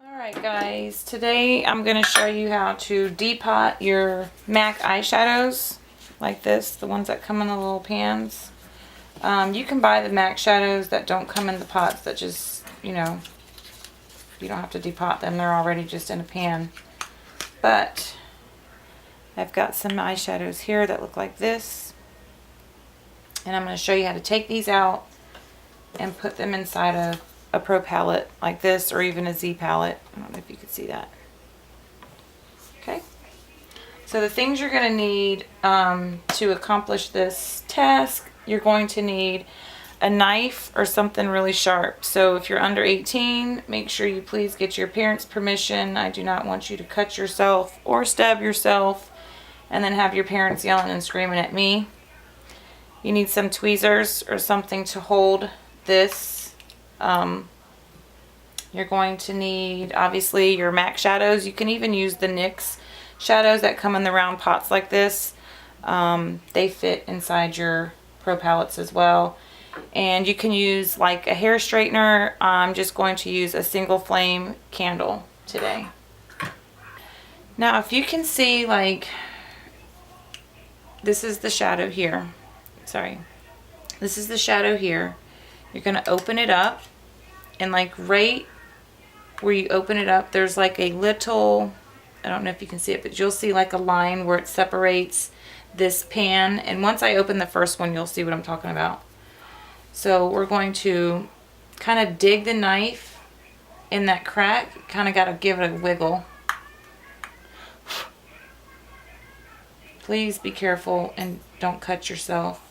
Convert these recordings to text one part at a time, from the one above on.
Alright guys, today I'm going to show you how to depot your MAC eyeshadows like this, the ones that come in the little pans. You can buy the MAC shadows that don't come in the pots that just, you know, you don't have to depot them, they're already just in a pan. But I've got some eyeshadows here that look like this, and I'm going to show you how to take these out and put them inside of a pro palette like this, or even a Z palette. I don't know if you could see that. Okay, so the things you're going to need to accomplish this task, you're going to need a knife or something really sharp. So if you're under 18, make sure you please get your parents' permission. I do not want you to cut yourself or stab yourself and then have your parents yelling and screaming at me. You need some tweezers or something to hold this. You're going to need, obviously, your MAC shadows. You can even use the NYX shadows that come in the round pots like this. They fit inside your pro palettes as well. And you can use like a hair straightener. I'm just going to use a single flame candle today. Now, if you can see, like, this is the shadow here. Sorry. This is the shadow here. You're going to open it up, and like right where you open it up, there's like a little, I don't know if you can see it, but you'll see like a line where it separates this pan. And once I open the first one, you'll see what I'm talking about. So we're going to kind of dig the knife in that crack. Kind of got to give it a wiggle. Please be careful and don't cut yourself.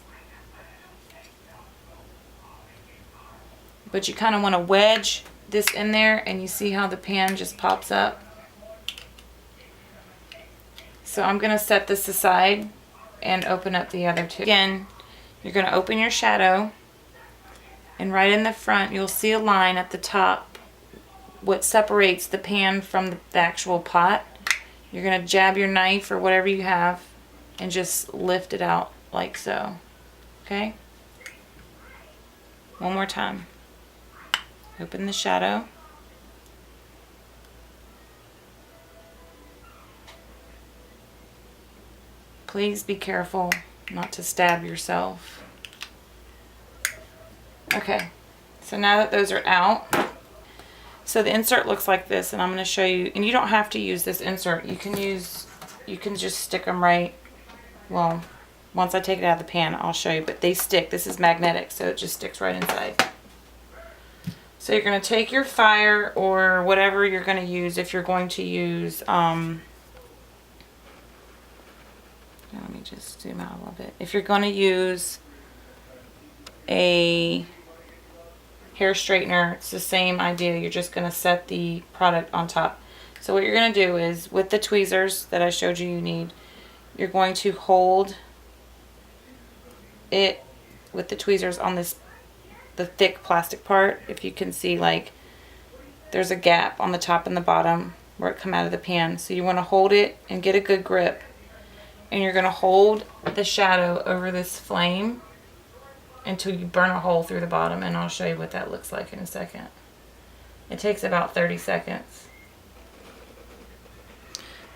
But you kind of want to wedge this in there, and you see how the pan just pops up. So I'm going to set this aside and open up the other two. Again, you're going to open your shadow, and right in the front you'll see a line at the top, what separates the pan from the actual pot. You're going to jab your knife or whatever you have and just lift it out like so. Okay? One more time. Open the shadow. Please be careful not to stab yourself. Okay, so now that those are out, so the insert looks like this, and I'm going to show you, and you don't have to use this insert. You can just stick them right, well, once I take it out of the pan, I'll show you, but they stick. This is magnetic, so it just sticks right inside. So you're going to take your fire or whatever you're going to use. If you're going to use, let me just zoom out a little bit. If you're going to use a hair straightener, it's the same idea. You're just going to set the product on top. So what you're going to do is, with the tweezers that I showed you need, you're going to hold it with the tweezers on this, the thick plastic part. If you can see, like, there's a gap on the top and the bottom where it come out of the pan. So you want to hold it and get a good grip, and you're going to hold the shadow over this flame until you burn a hole through the bottom, and I'll show you what that looks like in a second. It takes about 30 seconds.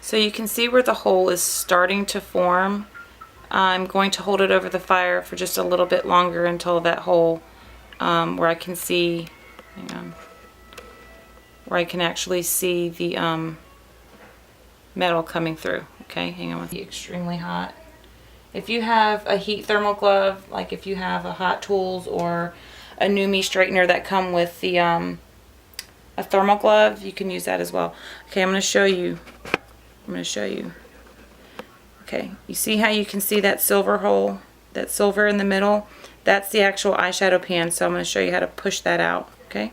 So you can see where the hole is starting to form. I'm going to hold it over the fire for just a little bit longer until that hole where I can see, hang on, where I can actually see the metal coming through. Okay, hang on, with the extremely hot. If you have a heat thermal glove, like if you have a Hot Tools or a Numi straightener that come with the a thermal glove, you can use that as well. Okay, I'm going to show you. Okay, you see how you can see that silver hole, that silver in the middle? That's the actual eyeshadow pan, so I'm going to show you how to push that out, okay?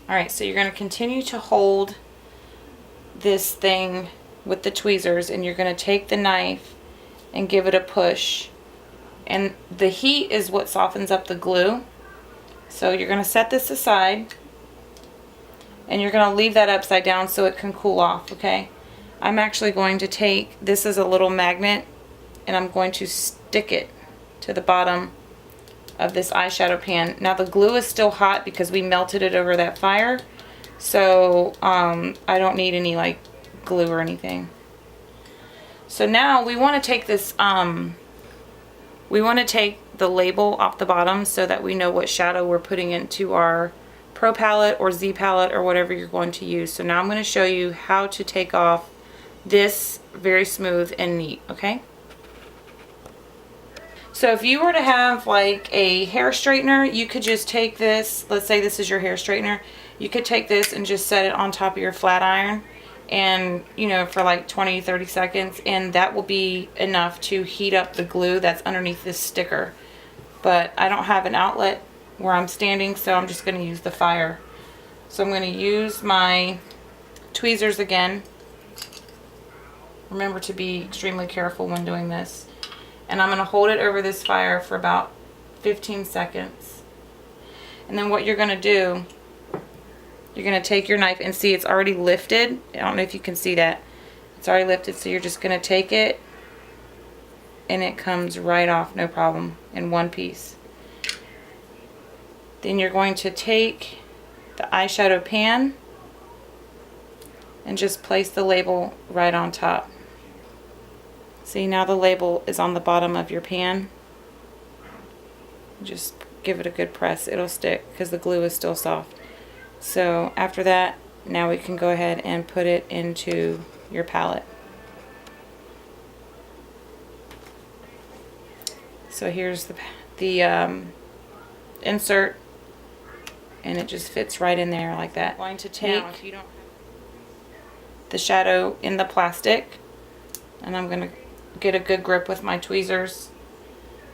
Alright, so you're going to continue to hold this thing with the tweezers, and you're going to take the knife and give it a push. And the heat is what softens up the glue. So you're going to set this aside, and you're going to leave that upside down so it can cool off, okay? I'm actually going to take, this is a little magnet, and I'm going to stick it to the bottom of this eyeshadow pan. Now the glue is still hot because we melted it over that fire. So I don't need any like glue or anything. So now we want to take this, we want to take the label off the bottom so that we know what shadow we're putting into our Pro palette or Z palette or whatever you're going to use. So now I'm going to show you how to take off this very smooth and neat, okay? So if you were to have like a hair straightener, you could just take this, let's say this is your hair straightener, you could take this and just set it on top of your flat iron and, you know, for like 20-30 seconds, and that will be enough to heat up the glue that's underneath this sticker. But I don't have an outlet where I'm standing, so I'm just going to use the fire. So I'm going to use my tweezers again. Remember to be extremely careful when doing this. And I'm going to hold it over this fire for about 15 seconds. And then what you're going to do, you're going to take your knife and see it's already lifted. I don't know if you can see that. It's already lifted, so you're just going to take it and it comes right off, no problem, in one piece. Then you're going to take the eyeshadow pan and just place the label right on top. See, now the label is on the bottom of your pan. Just give it a good press. It'll stick because the glue is still soft. So after that, now we can go ahead and put it into your palette. So here's the insert, and it just fits right in there like that. I'm going to take the shadow in the plastic, and I'm going to get a good grip with my tweezers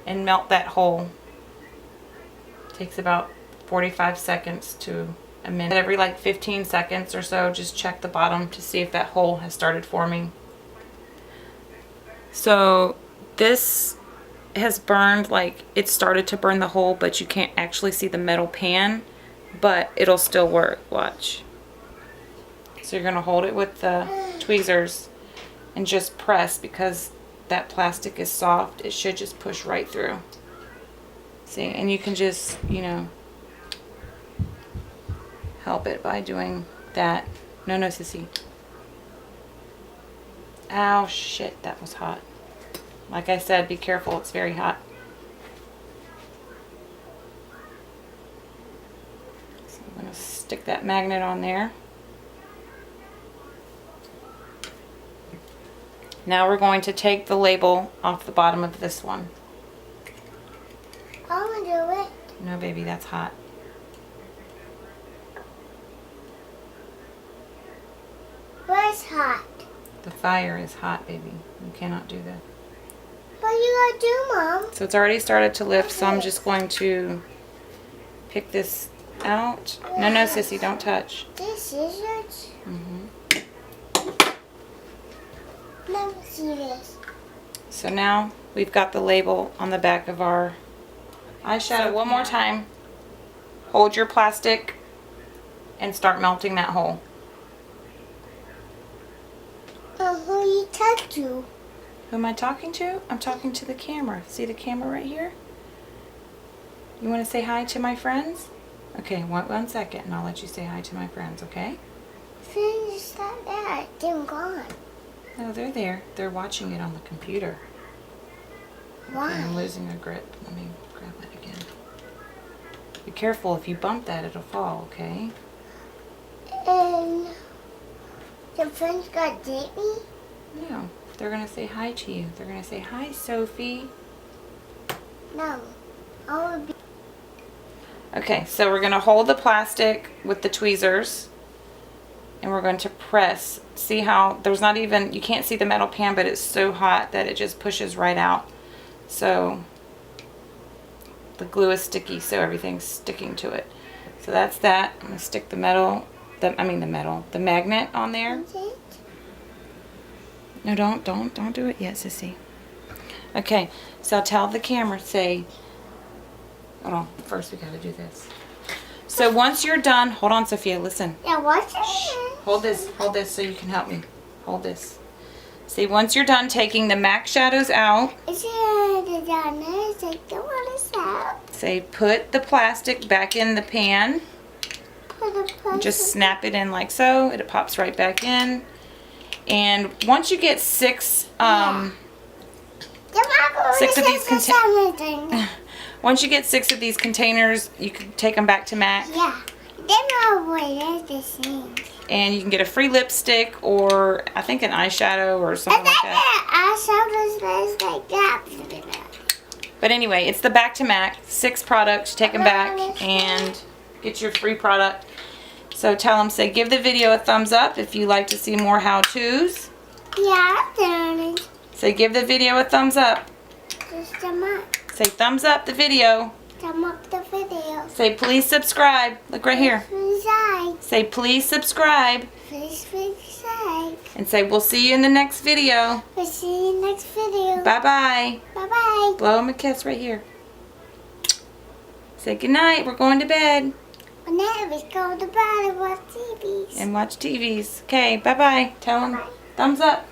and melt that hole. It takes about 45 seconds to a minute. Every like 15 seconds or so, just check the bottom to see if that hole has started forming. So this has burned, like it started to burn the hole, but you can't actually see the metal pan, but it'll still work. Watch. So you're going to hold it with the tweezers and just press, because that plastic is soft. It should just push right through. See, and you can just, you know, help it by doing that. No, sissy. Ow, shit, that was hot. Like I said, be careful, it's very hot. So I'm going to stick that magnet on there. Now we're going to take the label off the bottom of this one. I want to do it. No, baby, that's hot. Where's hot? The fire is hot, baby. You cannot do that. What you gonna do, Mom? So it's already started to lift, so I'm just going to pick this out. No, sissy, don't touch. This scissors? Let me see this. So now we've got the label on the back of our eyeshadow. So one more time. Hold your plastic and start melting that hole. Who you talk to? Who am I talking to? I'm talking to the camera. See the camera right here? You want to say hi to my friends? Okay, one second, and I'll let you say hi to my friends, okay? Finish like that. They're gone. No, they're there. They're watching it on the computer. Why? Okay, I'm losing a grip. Let me grab it again. Be careful. If you bump that, it'll fall, okay? And your friends gonna date me? No. They're going to say hi to you. They're going to say, hi, Sophie. No. I wanna be. Okay, so we're going to hold the plastic with the tweezers, and we're going to press. See how there's not even, you can't see the metal pan, but it's so hot that it just pushes right out. So the glue is sticky, so everything's sticking to it. So that's that. I'm going to stick the magnet on there. No, don't do it yet, sissy. Okay, so tell the camera, say, hold on, first we gotta do this. So once you're done, hold on, Sophia, listen. Yeah, what's Hold this so you can help me. Hold this. See, once you're done taking the MAC shadows out. Say put the plastic back in the pan. Just snap it in like so. It pops right back in. And once you get six of these containers, once you get 6 of these containers, you can take them back to MAC. Yeah, they're the same. And you can get a free lipstick or I think an eyeshadow or something like that. Eyeshadows like that. But anyway, it's the back to MAC. 6 products. Take them back and get your free product. So tell them, say, give the video a thumbs up if you like to see more how-tos. Yeah, I'm doing it. Say, give the video a thumbs up. Just thumb up. Say, thumbs up the video. Thumb up the video. Say, please subscribe. Look right here. Subscribe. Say, please subscribe. Please subscribe. And say, we'll see you in the next video. We'll see you next video. Bye-bye. Bye-bye. Blow him a kiss right here. Say goodnight. We're going to bed. And now we go to bed and watch TVs. And watch TVs. Okay, bye-bye. Tell them thumbs up.